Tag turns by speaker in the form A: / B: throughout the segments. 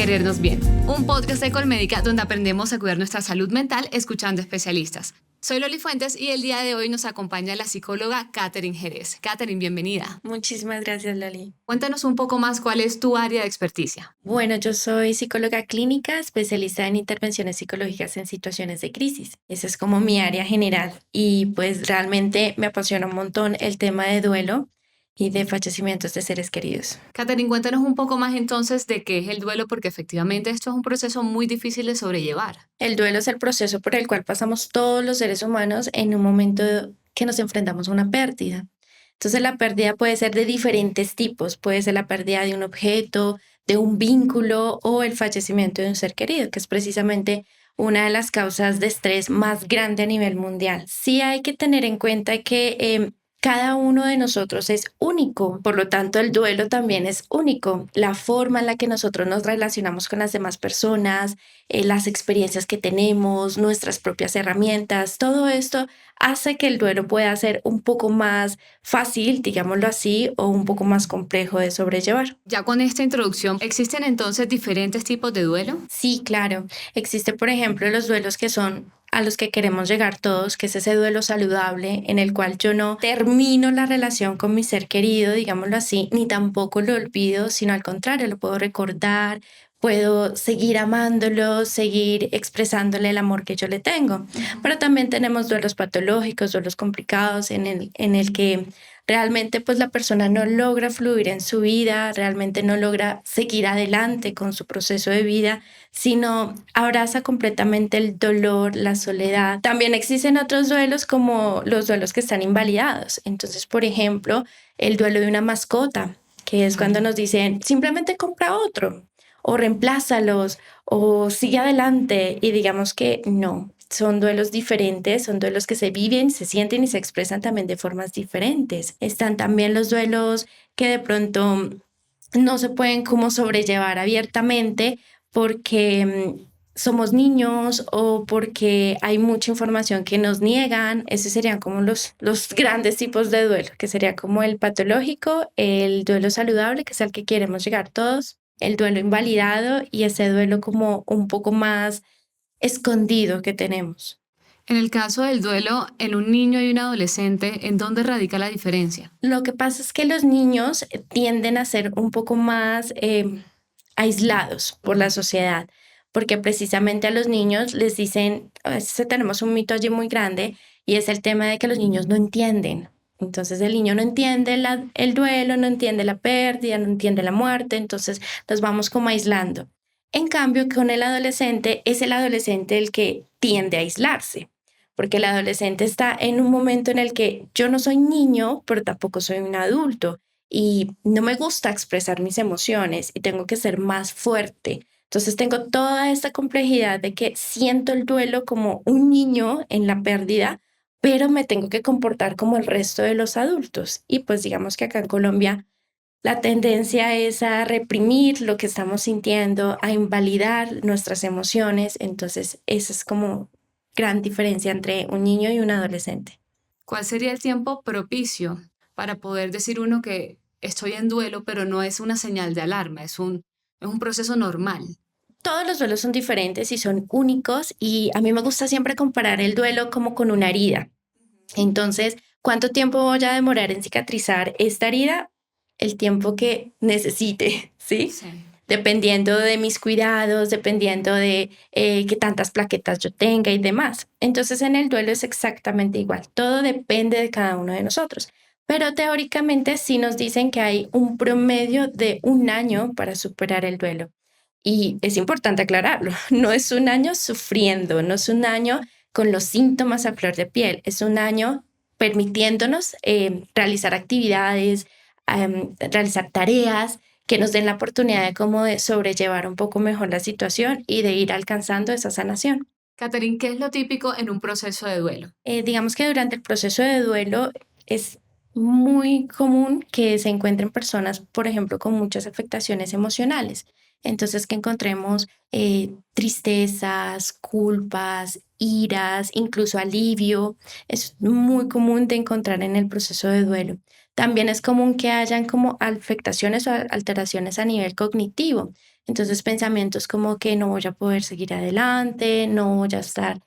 A: Querernos Bien, un podcast de Colmédica donde aprendemos a cuidar nuestra salud mental escuchando especialistas. Soy Loli Fuentes y el día de hoy nos acompaña la psicóloga Katherine Jerez. Katherine, bienvenida.
B: Muchísimas gracias, Loli.
A: Cuéntanos un poco más cuál es tu área de experticia.
B: Bueno, yo soy psicóloga clínica, especialista en intervenciones psicológicas en situaciones de crisis. Esa es como mi área general y pues realmente me apasiona un montón el tema de duelo y de fallecimientos de seres queridos.
A: Katherine, cuéntanos un poco más entonces de qué es el duelo, porque efectivamente esto es un proceso muy difícil de sobrellevar.
B: El duelo es el proceso por el cual pasamos todos los seres humanos en un momento que nos enfrentamos a una pérdida. Entonces la pérdida puede ser de diferentes tipos, puede ser la pérdida de un objeto, de un vínculo o el fallecimiento de un ser querido, que es precisamente una de las causas de estrés más grande a nivel mundial. Sí hay que tener en cuenta que cada uno de nosotros es único, por lo tanto el duelo también es único. La forma en la que nosotros nos relacionamos con las demás personas, las experiencias que tenemos, nuestras propias herramientas, todo esto hace que el duelo pueda ser un poco más fácil, digámoslo así, o un poco más complejo de sobrellevar.
A: Ya con esta introducción, ¿existen entonces diferentes tipos de duelo?
B: Sí, claro. Existe, por ejemplo, los duelos que son a los que queremos llegar todos, que es ese duelo saludable en el cual yo no termino la relación con mi ser querido, digámoslo así, ni tampoco lo olvido, sino al contrario, lo puedo recordar, puedo seguir amándolo, seguir expresándole el amor que yo le tengo. Pero también tenemos duelos patológicos, duelos complicados en el que realmente pues la persona no logra fluir en su vida, realmente no logra seguir adelante con su proceso de vida, sino abraza completamente el dolor, la soledad. También existen otros duelos como los duelos que están invalidados. Entonces, por ejemplo, el duelo de una mascota, que es cuando nos dicen simplemente compra otro o reemplázalos o sigue adelante y digamos que no. Son duelos diferentes, son duelos que se viven, se sienten y se expresan también de formas diferentes. Están también los duelos que de pronto no se pueden como sobrellevar abiertamente porque somos niños o porque hay mucha información que nos niegan. Esos serían como los grandes tipos de duelo, que sería como el patológico, el duelo saludable, que es al que queremos llegar todos, el duelo invalidado y ese duelo como un poco más escondido que tenemos.
A: En el caso del duelo en un niño y un adolescente, ¿en dónde radica la diferencia?
B: Lo que pasa es que los niños tienden a ser un poco más aislados por la sociedad, porque precisamente a los niños les dicen, a veces tenemos un mito allí muy grande y es el tema de que los niños no entienden. Entonces el niño no entiende el duelo, no entiende la pérdida, no entiende la muerte, entonces los vamos como aislando. En cambio, con el adolescente es el adolescente el que tiende a aislarse, porque el adolescente está en un momento en el que yo no soy niño, pero tampoco soy un adulto y no me gusta expresar mis emociones y tengo que ser más fuerte. Entonces tengo toda esta complejidad de que siento el duelo como un niño en la pérdida, pero me tengo que comportar como el resto de los adultos. Y pues digamos que acá en Colombia la tendencia es a reprimir lo que estamos sintiendo, a invalidar nuestras emociones. Entonces esa es como gran diferencia entre un niño y un adolescente.
A: ¿Cuál sería el tiempo propicio para poder decir uno que estoy en duelo, pero no es una señal de alarma, es un proceso normal?
B: Todos los duelos son diferentes y son únicos y a mí me gusta siempre comparar el duelo como con una herida. Entonces, ¿cuánto tiempo voy a demorar en cicatrizar esta herida? El tiempo que necesite, ¿sí?
A: Sí.
B: Dependiendo de mis cuidados, dependiendo de qué tantas plaquetas yo tenga y demás. Entonces, en el duelo es exactamente igual. Todo depende de cada uno de nosotros. Pero teóricamente sí nos dicen que hay un promedio de 1 año para superar el duelo. Y es importante aclararlo, no es 1 año sufriendo, no es 1 año con los síntomas a flor de piel, es 1 año permitiéndonos realizar actividades, realizar tareas que nos den la oportunidad de como de sobrellevar un poco mejor la situación y de ir alcanzando esa sanación.
A: Katherine, ¿qué es lo típico en un proceso de duelo?
B: Digamos que durante el proceso de duelo es muy común que se encuentren personas, por ejemplo, con muchas afectaciones emocionales. Entonces, que encontremos tristezas, culpas, iras, incluso alivio. Es muy común de encontrar en el proceso de duelo. También es común que hayan como afectaciones o alteraciones a nivel cognitivo, Entonces pensamientos como que no voy a poder seguir adelante, no voy a estar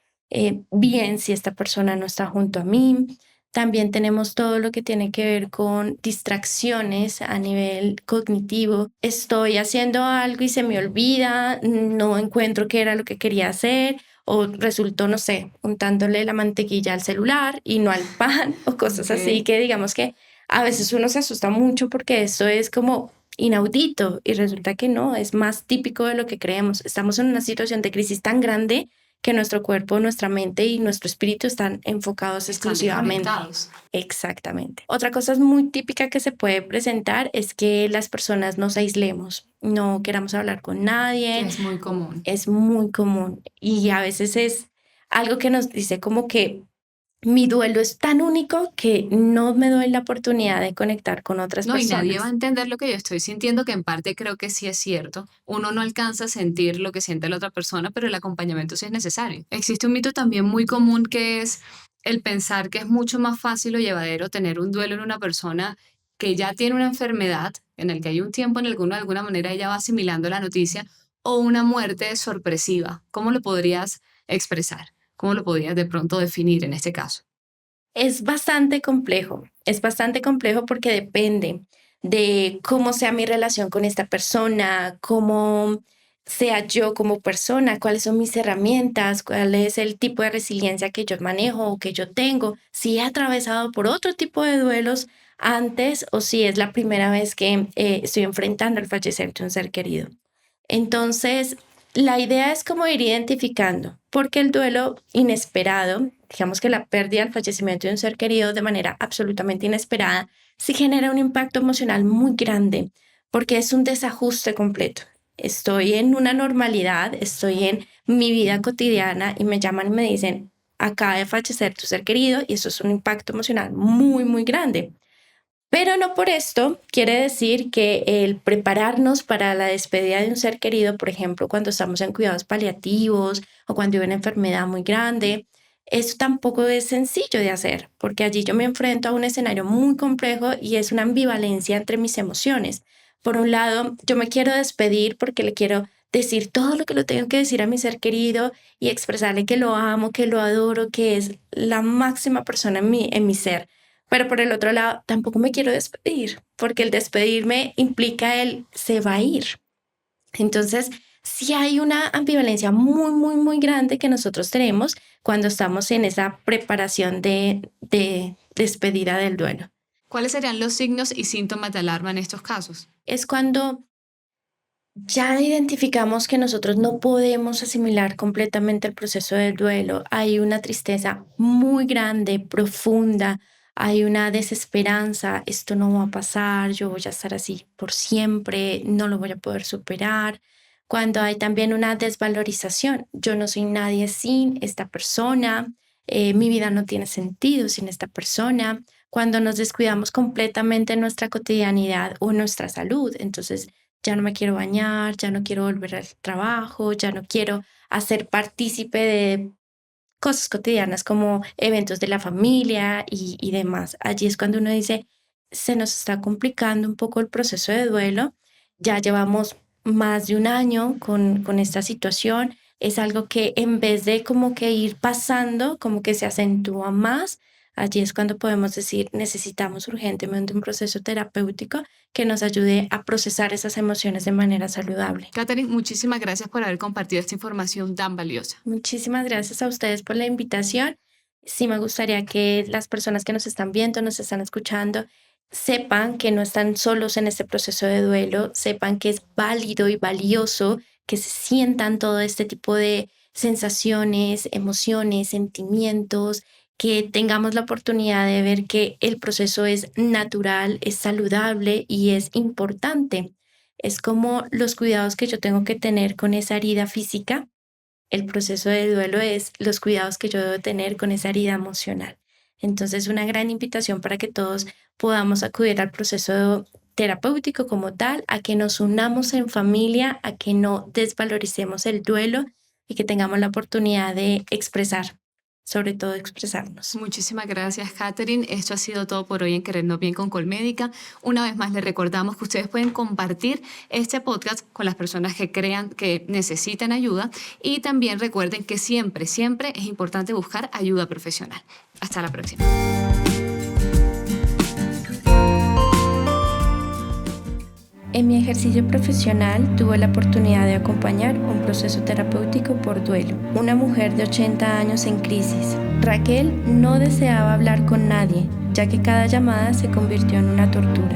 B: bien si esta persona no está junto a mí. También tenemos todo lo que tiene que ver con distracciones a nivel cognitivo. Estoy haciendo algo y se me olvida, no encuentro qué era lo que quería hacer o resultó, no sé, untándole la mantequilla al celular y no al pan o cosas así
A: Ok.
B: que digamos que a veces uno se asusta mucho porque esto es como inaudito y resulta que no, es más típico de lo que creemos. Estamos en una situación de crisis tan grande que nuestro cuerpo, nuestra mente y nuestro espíritu están enfocados
A: Están
B: exclusivamente.
A: desconectados.
B: Exactamente. Otra cosa muy típica que se puede presentar es que las personas nos aislemos, no queramos hablar con
A: Que
B: nadie,
A: es muy común.
B: es muy común y a veces es algo que nos dice como que mi duelo es tan único que no me doy la oportunidad de conectar con otras
A: No, y nadie va a
B: personas.
A: entender lo que yo estoy sintiendo, que en parte creo que sí es cierto. Uno no alcanza a sentir lo que siente la otra persona, pero el acompañamiento sí es necesario. Existe un mito también muy común que es el pensar que es mucho más fácil o llevadero tener un duelo en una persona que ya tiene una enfermedad, en el que hay un tiempo en el que uno de alguna manera ella va asimilando la noticia, o una muerte sorpresiva. ¿Cómo lo podrías expresar? ¿Cómo lo podrías de pronto definir en este caso?
B: Es bastante complejo porque depende de cómo sea mi relación con esta persona, cómo sea yo como persona, cuáles son mis herramientas, cuál es el tipo de resiliencia que yo manejo o que yo tengo, si he atravesado por otro tipo de duelos antes o si es la primera vez que estoy enfrentando el fallecer de un ser querido. Entonces, la idea es como ir identificando, porque el duelo inesperado, digamos que la pérdida, el fallecimiento de un ser querido de manera absolutamente inesperada, sí genera un impacto emocional muy grande, porque es un desajuste completo. Estoy en una normalidad, estoy en mi vida cotidiana y me llaman y me dicen, acaba de fallecer tu ser querido y eso es un impacto emocional muy, muy grande. Pero no por esto quiere decir que el prepararnos para la despedida de un ser querido, por ejemplo, cuando estamos en cuidados paliativos o cuando hay una enfermedad muy grande, eso tampoco es sencillo de hacer, porque allí yo me enfrento a un escenario muy complejo y es una ambivalencia entre mis emociones. Por un lado, yo me quiero despedir porque le quiero decir todo lo que le tengo que decir a mi ser querido y expresarle que lo amo, que lo adoro, que es la máxima persona en mi ser, pero por el otro lado, tampoco me quiero despedir, porque el despedirme implica el se va a ir. Entonces, sí hay una ambivalencia muy, muy, muy grande que nosotros tenemos cuando estamos en esa preparación de despedida del duelo.
A: ¿Cuáles serían los signos y síntomas de alarma en estos casos?
B: Es cuando ya identificamos que nosotros no podemos asimilar completamente el proceso del duelo. Hay una tristeza muy grande, profunda, hay una desesperanza, esto no va a pasar, yo voy a estar así por siempre, no lo voy a poder superar. Cuando hay también una desvalorización, yo no soy nadie sin esta persona, mi vida no tiene sentido sin esta persona. Cuando nos descuidamos completamente en nuestra cotidianidad o en nuestra salud, entonces ya no me quiero bañar, ya no quiero volver al trabajo, ya no quiero hacer partícipe de cosas cotidianas como eventos de la familia y demás. Allí es cuando uno dice, se nos está complicando un poco el proceso de duelo, ya llevamos más de un año con esta situación, es algo que en vez de como que ir pasando, como que se acentúa más. Allí es cuando podemos decir, necesitamos urgentemente un proceso terapéutico que nos ayude a procesar esas emociones de manera saludable.
A: Catherine, muchísimas gracias por haber compartido esta información tan valiosa.
B: Muchísimas gracias a ustedes por la invitación. Sí, me gustaría que las personas que nos están viendo, nos están escuchando, sepan que no están solos en este proceso de duelo, sepan que es válido y valioso que se sientan todo este tipo de sensaciones, emociones, sentimientos, que tengamos la oportunidad de ver que el proceso es natural, es saludable y es importante. Es como los cuidados que yo tengo que tener con esa herida física. El proceso de duelo es los cuidados que yo debo tener con esa herida emocional. Entonces, una gran invitación para que todos podamos acudir al proceso terapéutico como tal, a que nos unamos en familia, a que no desvaloricemos el duelo y que tengamos la oportunidad de expresar sobre todo expresarnos.
A: Muchísimas gracias, Katherine. Esto ha sido todo por hoy en Querernos Bien con Colmédica. Una vez más les recordamos que ustedes pueden compartir este podcast con las personas que crean que necesitan ayuda y también recuerden que siempre, siempre es importante buscar ayuda profesional. Hasta la próxima.
B: En mi ejercicio profesional tuve la oportunidad de acompañar un proceso terapéutico por duelo. Una mujer de 80 años en crisis. Raquel no deseaba hablar con nadie, ya que cada llamada se convirtió en una tortura.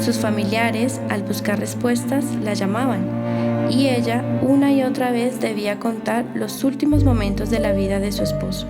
B: Sus familiares, al buscar respuestas, la llamaban, y ella una y otra vez debía contar los últimos momentos de la vida de su esposo.